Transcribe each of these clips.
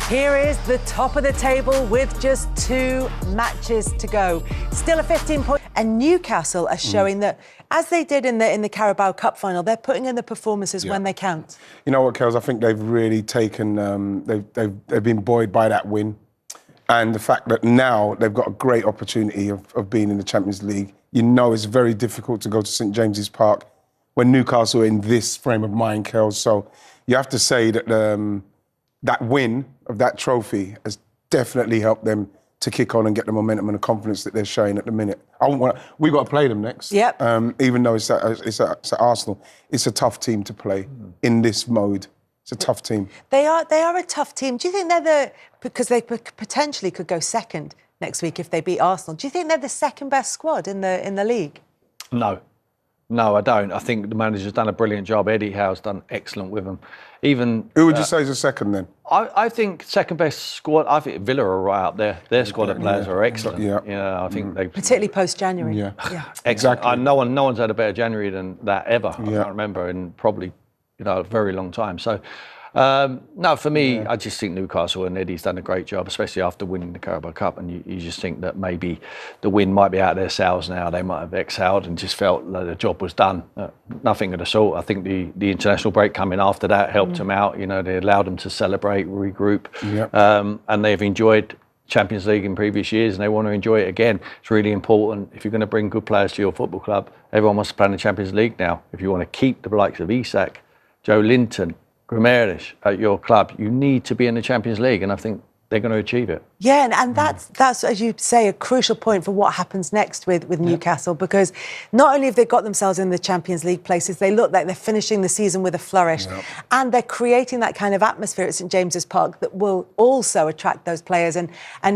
Here is the top of the table with just 2 matches to go. Still a 15-point. And Newcastle are showing that, as they did in the Carabao Cup final, they're putting in the performances when they count. You know what, Kels? I think they've really taken... they've been buoyed by that win. And the fact that now they've got a great opportunity of being in the Champions League. You know it's very difficult to go to St James's Park when Newcastle are in this frame of mind, Kels. So you have to say that that win of that trophy has definitely helped them to kick on and get the momentum and the confidence that they're showing at the minute. We've got to play them next. Yep. Even though it's at Arsenal, it's a tough team to play in this mode. It's a tough team. They are a tough team. Do you think they're because they potentially could go second next week if they beat Arsenal? Do you think they're the second best squad in the league? No, I don't. I think the manager's done a brilliant job. Eddie Howe's done excellent with them. Even who would you say is the second then? I think second best squad. I think Villa are right up there. Their squad of players are excellent. Yeah, I think they particularly post January. Yeah, excellent. Exactly. No one's had a better January than that ever. I can't remember in probably a very long time. So. No, for me, I just think Newcastle and Eddie's done a great job, especially after winning the Carabao Cup. And you just think that maybe the win might be out of their sails now. They might have exhaled and just felt that the job was done. Nothing of the sort. I think the international break coming after that helped them out. You know, they allowed them to celebrate, regroup, and they've enjoyed Champions League in previous years, and they want to enjoy it again. It's really important. If you're going to bring good players to your football club, everyone wants to play in the Champions League now. If you want to keep the likes of Isak, Joe Linton, Grammarish at your club, you need to be in the Champions League, and I think they're going to achieve it. Yeah, and that's, as you say, a crucial point for what happens next with Newcastle, because not only have they got themselves in the Champions League places, they look like they're finishing the season with a flourish, and they're creating that kind of atmosphere at St James's Park that will also attract those players and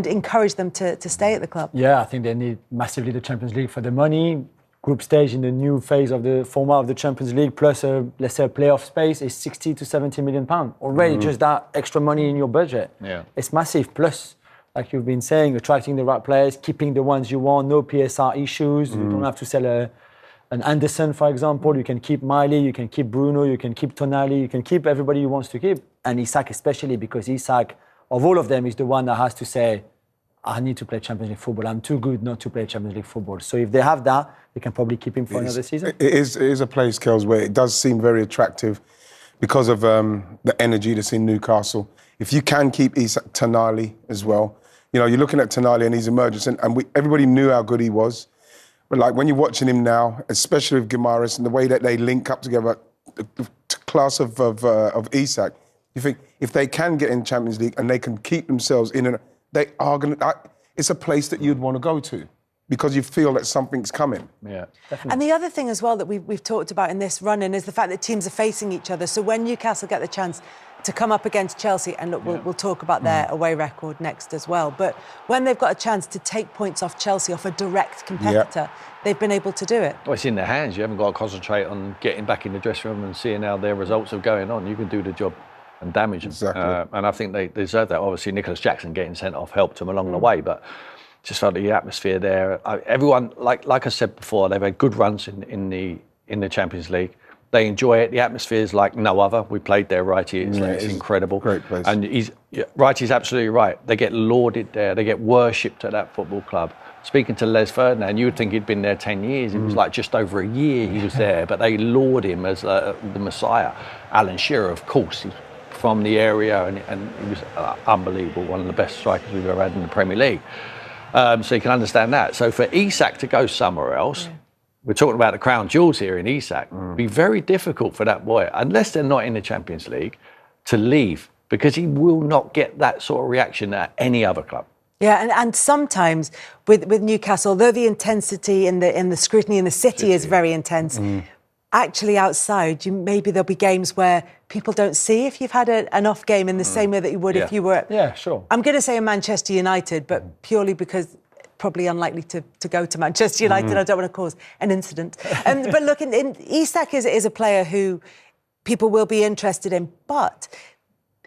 encourage them to stay at the club. Yeah, I think they need massively the Champions League for the money. Group stage in the new phase of the format of the Champions League, plus let's say a playoff space, is 60 to 70 million pounds. Already just that extra money in your budget. Yeah. It's massive. Plus, like you've been saying, attracting the right players, keeping the ones you want, no PSR issues. You don't have to sell an Anderson, for example. You can keep Miley, you can keep Bruno, you can keep Tonali, you can keep everybody you want to keep. And Isak especially, because Isak, of all of them, is the one that has to say, I need to play Champions League football. I'm too good not to play Champions League football. So if they have that, they can probably keep him for another season. It is a place, Kels, where it does seem very attractive because of the energy that's in Newcastle. If you can keep Isak, Tonali as well, you know, you're looking at Tonali and his emergence, and everybody knew how good he was. But like when you're watching him now, especially with Guimaraes and the way that they link up together, the class of Isak, you think if they can get in Champions League and they can keep themselves in they are going to... It's a place that you'd want to go to because you feel that something's coming. Yeah, definitely. And the other thing as well that we've talked about in this run-in is the fact that teams are facing each other. So when Newcastle get the chance to come up against Chelsea, and look, we'll talk about their away record next as well, but when they've got a chance to take points off Chelsea, off a direct competitor, they've been able to do it. Well, it's in their hands. You haven't got to concentrate on getting back in the dressing room and seeing how their results are going on. You can do the job and damage them. Exactly. And I think they deserve that. Obviously, Nicholas Jackson getting sent off helped them along the way, but just felt the atmosphere there. Everyone, like I said before, they've had good runs in the Champions League. They enjoy it. The atmosphere is like no other. We played there, Wrighty. It's incredible. Great place. And Wrighty's absolutely right. They get lauded there. They get worshipped at that football club. Speaking to Les Ferdinand, you would think he'd been there 10 years. It was like just over a year he was there, but they laud him as the Messiah. Alan Shearer, of course, he's from the area, and he was unbelievable, one of the best strikers we've ever had in the Premier League. So you can understand that. So for Isak to go somewhere else, we're talking about the crown jewels here in Isak, it'd be very difficult for that boy, unless they're not in the Champions League, to leave, because he will not get that sort of reaction at any other club. Yeah, and sometimes with Newcastle, although the intensity and the scrutiny in the city is very intense, actually outside, maybe there'll be games where people don't see if you've had an off game in the same way that you would if you were... Yeah, sure. I'm going to say Manchester United, but purely because probably unlikely to go to Manchester United. I don't want to cause an incident. But look, Isak is a player who people will be interested in, but...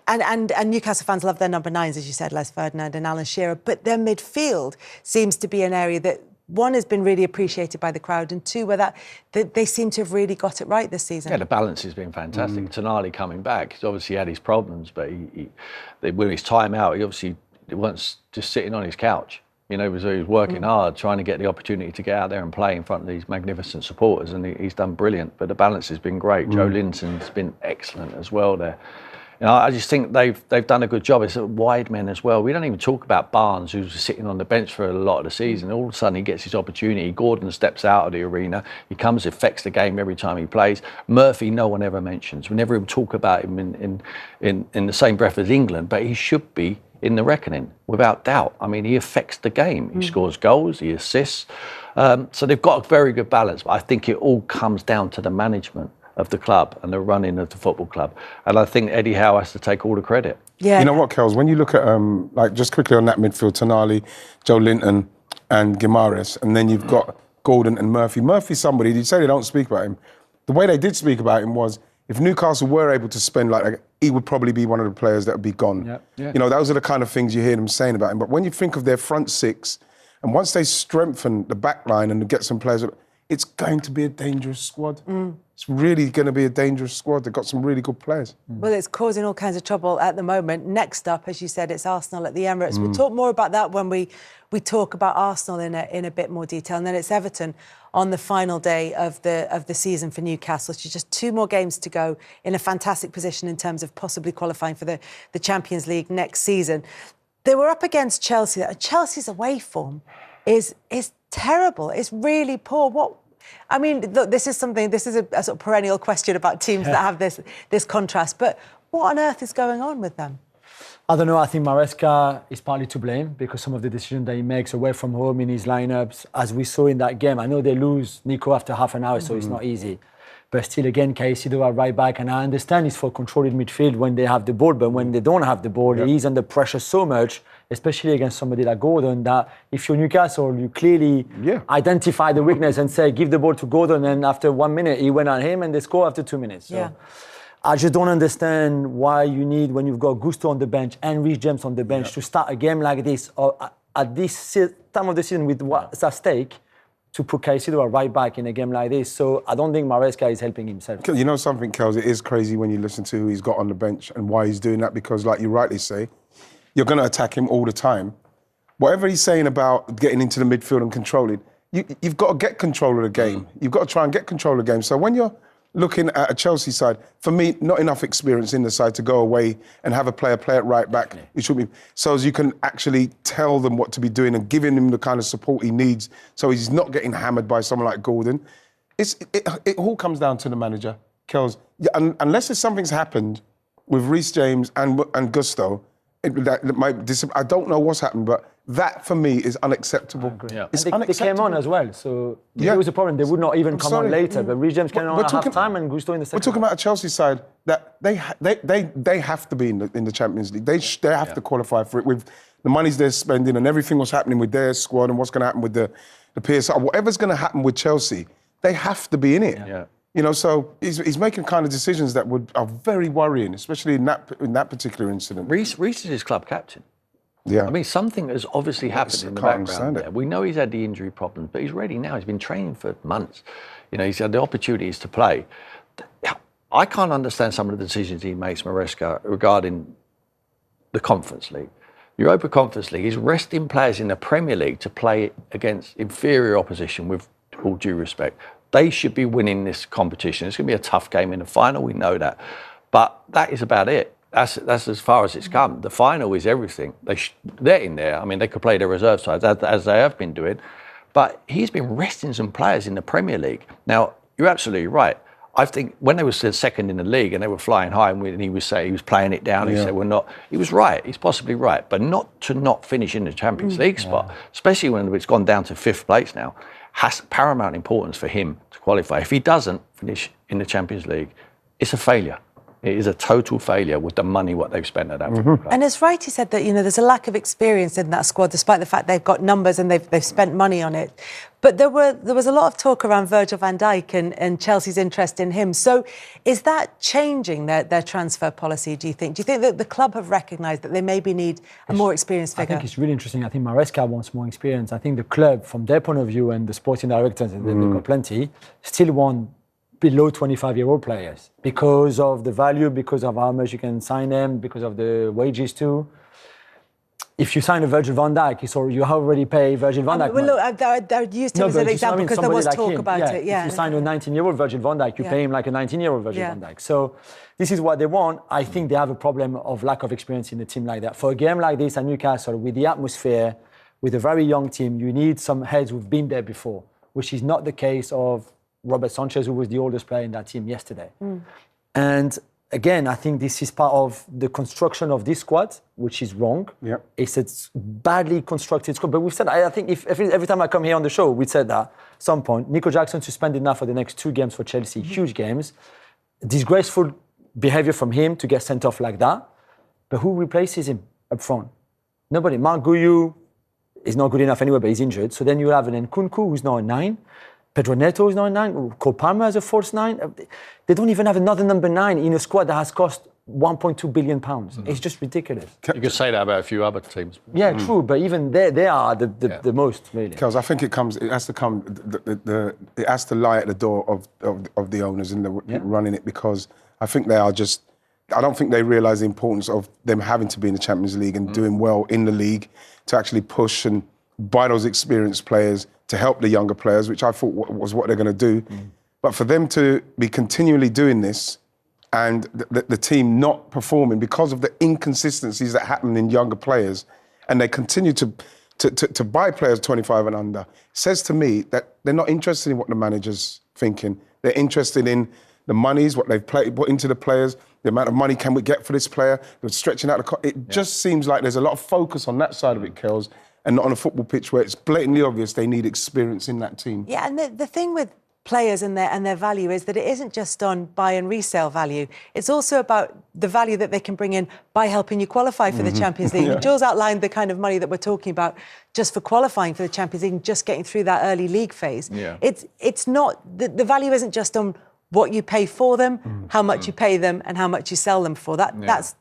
And Newcastle fans love their number 9s, as you said, Les Ferdinand and Alan Shearer, but their midfield seems to be an area that one has been really appreciated by the crowd, and two, where they seem to have really got it right this season. Yeah, the balance has been fantastic. Tonali coming back, he's obviously had his problems, but with his time out, he obviously wasn't just sitting on his couch. You know, he was working hard, trying to get the opportunity to get out there and play in front of these magnificent supporters, and he's done brilliant. But the balance has been great. Joe Linton's been excellent as well there. You know, I just think they've done a good job. It's wide men as well. We don't even talk about Barnes, who's sitting on the bench for a lot of the season. All of a sudden, he gets his opportunity. Gordon steps out of the arena. He comes, affects the game every time he plays. Murphy, no one ever mentions. We never even talk about him in the same breath as England, but he should be in the reckoning, without doubt. I mean, he affects the game. He scores goals, he assists. So they've got a very good balance. But I think it all comes down to the management of the club and the running of the football club. And I think Eddie Howe has to take all the credit. Yeah. You know what, Kels? When you look at, like, just quickly on that midfield, Tonali, Joe Linton and Guimaraes, and then you've got Gordon and Murphy. Murphy's somebody, you say they don't speak about him. The way they did speak about him was, if Newcastle were able to spend, like, he would probably be one of the players that would be gone. Yep. Yeah. You know, those are the kind of things you hear them saying about him. But when you think of their front six, and once they strengthen the back line and get some players, it's going to be a dangerous squad. It's really going to be a dangerous squad. They've got some really good players. Well, it's causing all kinds of trouble at the moment. Next up, as you said, it's Arsenal at the Emirates. We'll talk more about that when we talk about Arsenal in a bit more detail. And then it's Everton on the final day of the season for Newcastle. It's just 2 more games to go, in a fantastic position in terms of possibly qualifying for the Champions League next season. They were up against Chelsea. Chelsea's away form is terrible. It's really poor. I mean, look, this is a sort of perennial question about teams that have this contrast. But what on earth is going on with them? I don't know. I think Maresca is partly to blame because some of the decisions that he makes away from home in his lineups, as we saw in that game. I know they lose Nico after half an hour, so it's not easy. But still, again, Caicedo at right back, and I understand it's for controlling midfield when they have the ball, but when they don't have the ball, he's under pressure so much, especially against somebody like Gordon, that if you're Newcastle, you clearly identify the weakness and say, give the ball to Gordon, and after 1 minute, he went on him, and they score after 2 minutes. So I just don't understand why you need, when you've got Gusto on the bench and Reece James on the bench, to start a game like this, or at this time of the season with what's at stake, to put Caicedo at right back in a game like this. So I don't think Maresca is helping himself. You know something, Kels? It is crazy when you listen to who he's got on the bench and why he's doing that, because, like you rightly say, you're going to attack him all the time. Whatever he's saying about getting into the midfield and controlling, you've got to get control of the game. You've got to try and get control of the game. So when you're looking at a Chelsea side, for me, not enough experience in the side to go away and have a player play at right back. It should be so as you can actually tell them what to be doing and giving him the kind of support he needs, so he's not getting hammered by someone like Gordon. It all comes down to the manager, Kels. Unless something's happened with Reece James and Gusto, I don't know what's happened, but that for me is unacceptable. Yeah. It's unacceptable. They came on as well, so if there was a problem, they would not even come on later. But Reece James came on at half time and Gusto in the second. We're talking about a Chelsea side that they have to be in the Champions League. They have to qualify for it with the monies they're spending and everything what's happening with their squad and what's going to happen with the PSR. Whatever's going to happen with Chelsea, they have to be in it. Yeah. You know, so he's making kind of decisions that are very worrying, especially in that particular incident. Reece is his club captain. Yeah. I mean, something has obviously happened in the background there. We know he's had the injury problems, but he's ready now. He's been training for months. You know, he's had the opportunities to play. I can't understand some of the decisions he makes, Maresca, regarding the Conference League. Europa Conference League, he's resting players in the Premier League to play against inferior opposition, with all due respect. They should be winning this competition. It's going to be a tough game in the final, we know that. But that is about it. That's as far as it's come. The final is everything. They're in there. I mean, they could play their reserve sides, as they have been doing. But he's been resting some players in the Premier League. Now, you're absolutely right. I think when they were second in the league and they were flying high, and he was playing it down, he said, we're not. He was right. He's possibly right. But not finish in the Champions League spot, especially when it's gone down to 5th place now, has paramount importance for him to qualify. If he doesn't finish in the Champions League, it's a failure. It is a total failure with the money what they've spent at that football club. And as Wright said that, there's a lack of experience in that squad, despite the fact they've got numbers and they've spent money on it. But there was a lot of talk around Virgil van Dijk and Chelsea's interest in him. So is that changing their transfer policy, do you think? Do you think that the club have recognised that they maybe need a more experienced figure? I think it's really interesting. I think Maresca wants more experience. I think the club, from their point of view, and the sporting directors, and they've got plenty, still want below 25-year-old players because of the value, because of how much you can sign them, because of the wages too. If you sign a Virgil van Dijk, you already pay Virgil van Dijk. Well, look, I used him as an example because there was talk about it. Yeah. If you sign a 19-year-old Virgil van Dijk, you pay him like a 19-year-old Virgil van Dijk. So this is what they want. I think they have a problem of lack of experience in the team like that. For a game like this at Newcastle, with the atmosphere, with a very young team, you need some heads who've been there before, which is not the case of Robert Sanchez, who was the oldest player in that team yesterday. And again, I think this is part of the construction of this squad, which is wrong. Yep. It's a badly constructed squad. But we've said, I think every time I come here on the show, we said that at some point. Nico Jackson suspended now for the next 2 games for Chelsea, huge games. Disgraceful behaviour from him to get sent off like that. But who replaces him up front? Nobody. Mark Guiu is not good enough anyway, but he's injured. So then you have an Nkunku, who's now a 9. Pedro Neto is now a 9. Cole Palmer as a false 9. They don't even have another number 9 in a squad that has cost £1.2 billion. It's just ridiculous. You could say that about a few other teams. Yeah, true, but even they are the most, really. Because I think it has to lie at the door of the owners and the running it, because I think they are just. I don't think they realise the importance of them having to be in the Champions League and doing well in the league to actually push and buy those experienced players to help the younger players, which I thought was what they're going to do. But for them to be continually doing this and the team not performing because of the inconsistencies that happen in younger players, and they continue to buy players 25 and under, says to me that they're not interested in what the manager's thinking. They're interested in the monies, what they've put into the players, the amount of money can we get for this player, they're stretching out it just seems like there's a lot of focus on that side of it, Kells, and not on a football pitch where it's blatantly obvious they need experience in that team. Yeah, and the thing with players and their value is that it isn't just on buy and resale value. It's also about the value that they can bring in by helping you qualify for the Champions League. Jules outlined the kind of money that we're talking about just for qualifying for the Champions League and just getting through that early league phase. Yeah. It's not, the value isn't just on what you pay for them, how much you pay them and how much you sell them for. That's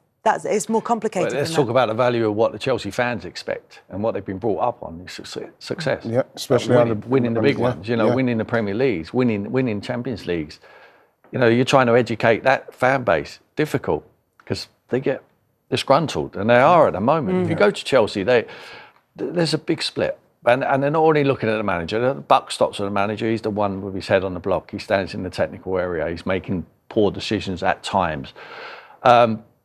it's more complicated. Well, let's talk about the value of what the Chelsea fans expect and what they've been brought up on is success. Yeah, especially winning the big ones, winning the Premier Leagues, winning Champions Leagues. You're trying to educate that fan base. Difficult, because they get disgruntled, and they are at the moment. If you go to Chelsea, there's a big split. And they're not only looking at the manager, the buck stops with the manager. He's the one with his head on the block. He stands in the technical area. He's making poor decisions at times.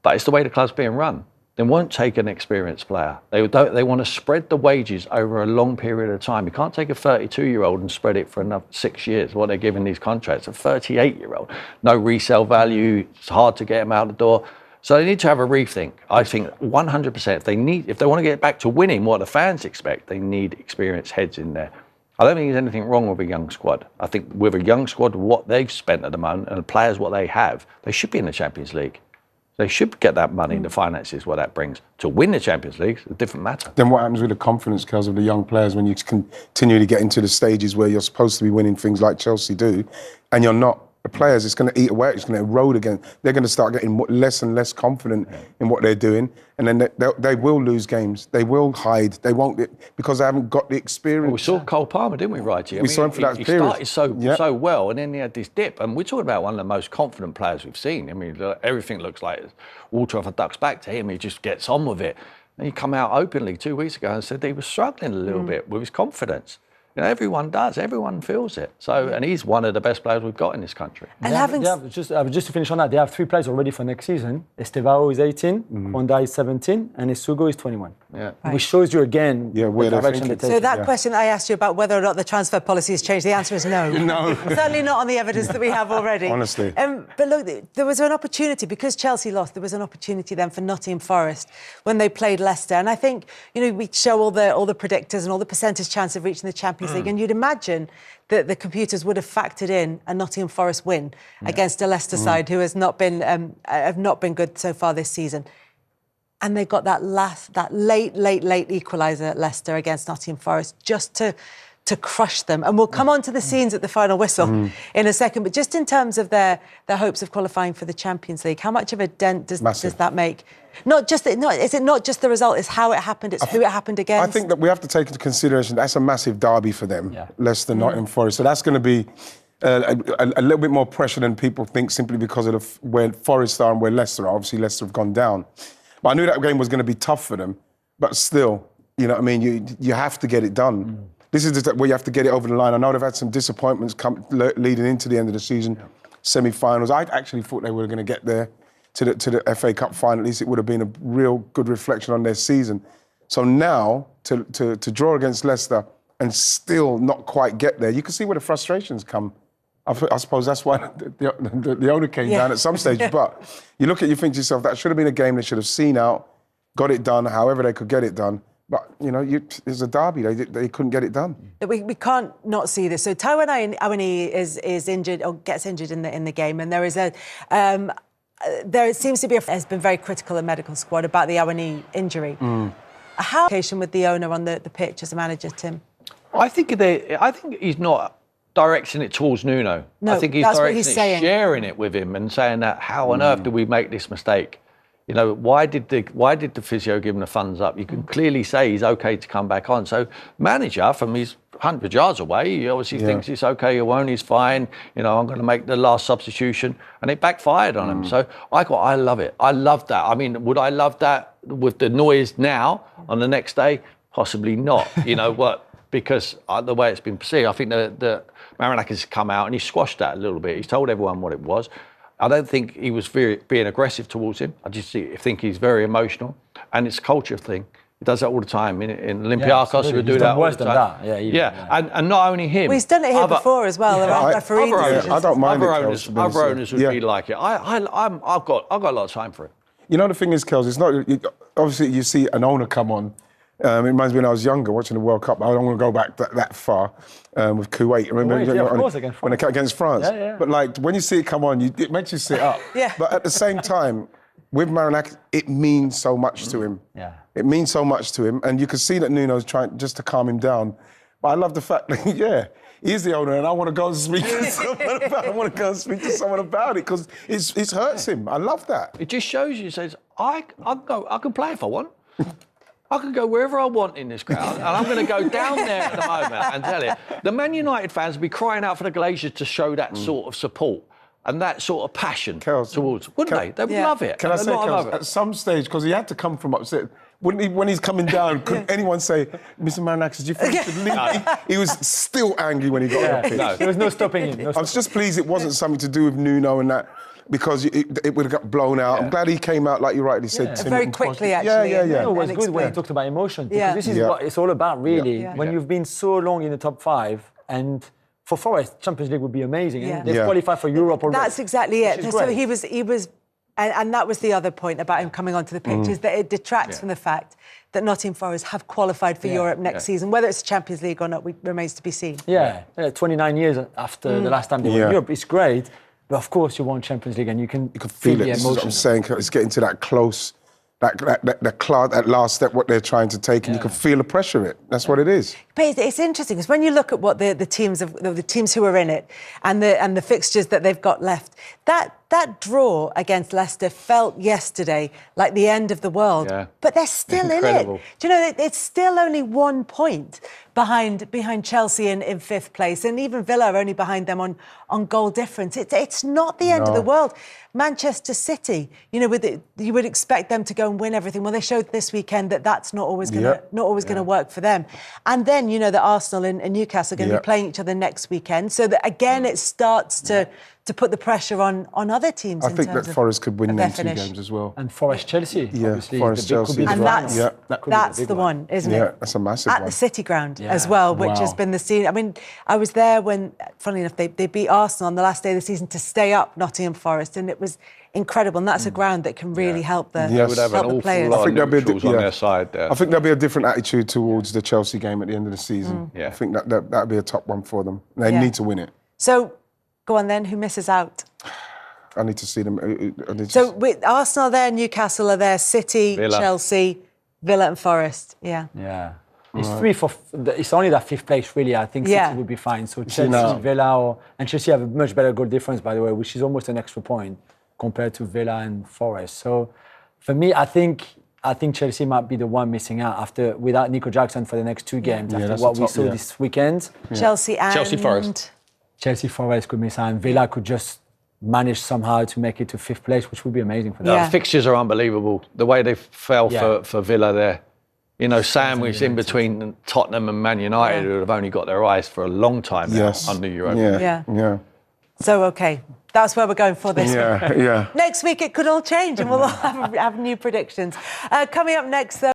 But it's the way the club's being run. They won't take an experienced player. They want to spread the wages over a long period of time. You can't take a 32-year-old and spread it for another 6 years, what they're giving these contracts. A 38-year-old, no resale value, it's hard to get him out the door. So they need to have a rethink. I think 100%. If they want to get back to winning what the fans expect, they need experienced heads in there. I don't think there's anything wrong with a young squad. I think with a young squad, what they've spent at the moment, and the players what they have, they should be in the Champions League. They should get that money, the finances, what that brings. To win the Champions League, it's a different matter. Then what happens with the confidence, Kells, of the young players when you continue to get into the stages where you're supposed to be winning things like Chelsea do, and you're not? The players, it's going to eat away, it's going to erode again. They're going to start getting less and less confident in what they're doing, and then they will lose games. They will hide. They won't, because they haven't got the experience. Well, we saw Cole Palmer, didn't we, Wright? We saw him for that period. He started so well, and then he had this dip. And we're talking about one of the most confident players we've seen. I mean, everything looks like water off a duck's back to him. He just gets on with it. And he come out openly 2 weeks ago and said he was struggling a little bit with his confidence. Everyone does. Everyone feels it. So, and he's one of the best players we've got in this country. And just to finish on that, they have 3 players already for next season. Estevao is 18, Honda is 17, and Esugo is 21. Yeah. Right. Which shows you again the direction they're taking. So that question I asked you about whether or not the transfer policy has changed, the answer is no. No. Certainly not on the evidence that we have already. Honestly. But look, there was an opportunity, because Chelsea lost, there was an opportunity then for Nottingham Forest when they played Leicester. And I think, we show all the predictors and all the percentage chance of reaching the Champions Champions League, and you'd imagine that the computers would have factored in a Nottingham Forest win against a Leicester side who has not been have not been good so far this season. And they got that late equaliser at Leicester against Nottingham Forest just to crush them. And we'll come on to the scenes at the final whistle in a second. But just in terms of their hopes of qualifying for the Champions League, how much of a dent does that make? Is it not just the result, it's how it happened, it's who it happened against? I think that we have to take into consideration that's a massive derby for them, Leicester, Nottingham Forest. So that's going to be a little bit more pressure than people think simply because of where Forest are and where Leicester are. Obviously, Leicester have gone down. But I knew that game was going to be tough for them. But still, you know what I mean? You have to get it done. This is where you have to get it over the line. I know they've had some disappointments leading into the end of the season, semi-finals. I actually thought they were going to get there to the FA Cup final. At least it would have been a real good reflection on their season. So now, to draw against Leicester and still not quite get there, you can see where the frustrations come. I suppose that's why the owner came down at some stage. But you think to yourself, that should have been a game they should have seen out, got it done, however they could get it done. But, you know, it's a derby. They couldn't get it done. We can't not see this. So Taiwan Awoniyi is injured or gets injured in the game. And there is there seems to be has been very critical of medical squad about the Awoniyi injury. How communication with the owner on the pitch as a manager, Tim? I think he's not directing it towards Nuno. No, I think he's sharing it with him and saying that how on earth did we make this mistake? You know, why did the physio give him the thumbs up? You can clearly say he's okay to come back on. So manager, from his 100 yards away, he obviously thinks it's okay, he's fine. You know, I'm going to make the last substitution. And it backfired on him. So I love it. I love that. I mean, would I love that with the noise now on the next day? Possibly not. You know what? Because the way it's been perceived, I think the Marinakis has come out and he squashed that a little bit. He's told everyone what it was. I don't think he was being aggressive towards him. I just think he's very emotional, and it's a culture thing. He does that all the time in Olympiacos. He would do that all the time. And not only him. Well, he's done it here before as well. I don't mind other owners would be like it. I've got a lot of time for it. You know, the thing is, Kels, it's not obviously you see an owner come on. It reminds me when I was younger watching the World Cup. I don't want to go back that far with Kuwait. Remember against France. But like when you see it come on, it makes you sit up. But at the same time, with Marinakis, it means so much to him. It means so much to him, and you can see that Nuno's trying just to calm him down. But I love the fact that he's the owner, and I want to go and speak to someone about it. I want to go and speak to someone about it because it hurts him. I love that. It just shows you. Says I can play if I want. I can go wherever I want in this crowd, and I'm going to go down there at the moment and tell you, the Man United fans will be crying out for the Glazers to show that sort of support and that sort of passion towards, wouldn't they? They would love it. Can I say, Kels, at some stage, because he had to come from upset, wouldn't he, when he's coming down, could anyone say, Mr. Marinakis, do you think you should leave? No. He was still angry when he got on the pitch. No. There was no stopping him. I was just pleased it wasn't something to do with Nuno and that, because it would have got blown out. I'm glad he came out, like you rightly said, Tim. Very quickly, actually. It was good when he talked about emotion. Because this is what it's all about, really. When you've been so long in the top five, and for Forest, Champions League would be amazing. They've qualified for Europe already. That's exactly it. So he was, and that was the other point about him coming onto the pitch, is that it detracts from the fact that Nottingham Forest have qualified for Europe next season. Whether it's the Champions League or not, remains to be seen. 29 years after the last time they were in Europe, it's great. But of course, you want Champions League, and you can feel the emotion. This is what I'm saying. It's getting to that close, that last step, what they're trying to take, and you can feel the pressure of it. That's what it is. But it's interesting because when you look at what the teams who are in it and the fixtures that they've got left, that draw against Leicester felt yesterday like the end of the world. But they're still in it. Do you know, it's still only 1 point behind Chelsea in fifth place, and even Villa are only behind them on goal difference. It's not the end of the world. Manchester City, you know, you would expect them to go and win everything. Well, they showed this weekend that that's not always going to work for them. And then, you know, that Arsenal and Newcastle are going to be playing each other next weekend. So that again, it starts to put the pressure on other teams. I think that Forest could win them 2 games as well. And Forest-Chelsea, obviously. Forest-Chelsea. And that's the one, isn't it? Yeah, that's a massive one. At the City Ground as well, which has been the scene. I mean, I was there when, funnily enough, they beat Arsenal on the last day of the season to stay up Nottingham Forest, and it incredible, and that's a ground that can really help the, Yes. They would have an help the awful players. lot I think of there'll be a neutrals on their side there. I think there'll be a different attitude towards the Chelsea game at the end of the season. Yeah. I think that'll be a top one for them. They Yeah. need to win it. So, go on then, who misses out? I need to see them. So, with Arsenal are there, Newcastle are there, City, Villa. Chelsea, Villa and Forest. Yeah. Yeah. It's it's only that 5th place, really. I think Yeah. City would be fine. So Chelsea, now. Villa, and Chelsea have a much better goal difference, by the way, which is almost an extra point compared to Villa and Forest. So for me, I think Chelsea might be the one missing out without Nico Jackson for the next 2 games after that's what the we top, saw yeah. this weekend. Chelsea and Chelsea, Forest. Chelsea, Forest could miss out, and Villa could just manage somehow to make it to 5th place, which would be amazing for them. Yeah. The fixtures are unbelievable. The way they fell Yeah. for Villa there. You know, sandwiched in between Tottenham and Man United, who have only got their eyes for a long time now Yes. under Europa. Yeah. Yeah. So, okay, that's where we're going for this week. Yeah. Yeah. Next week, it could all change and we'll all have new predictions. Coming up next, though.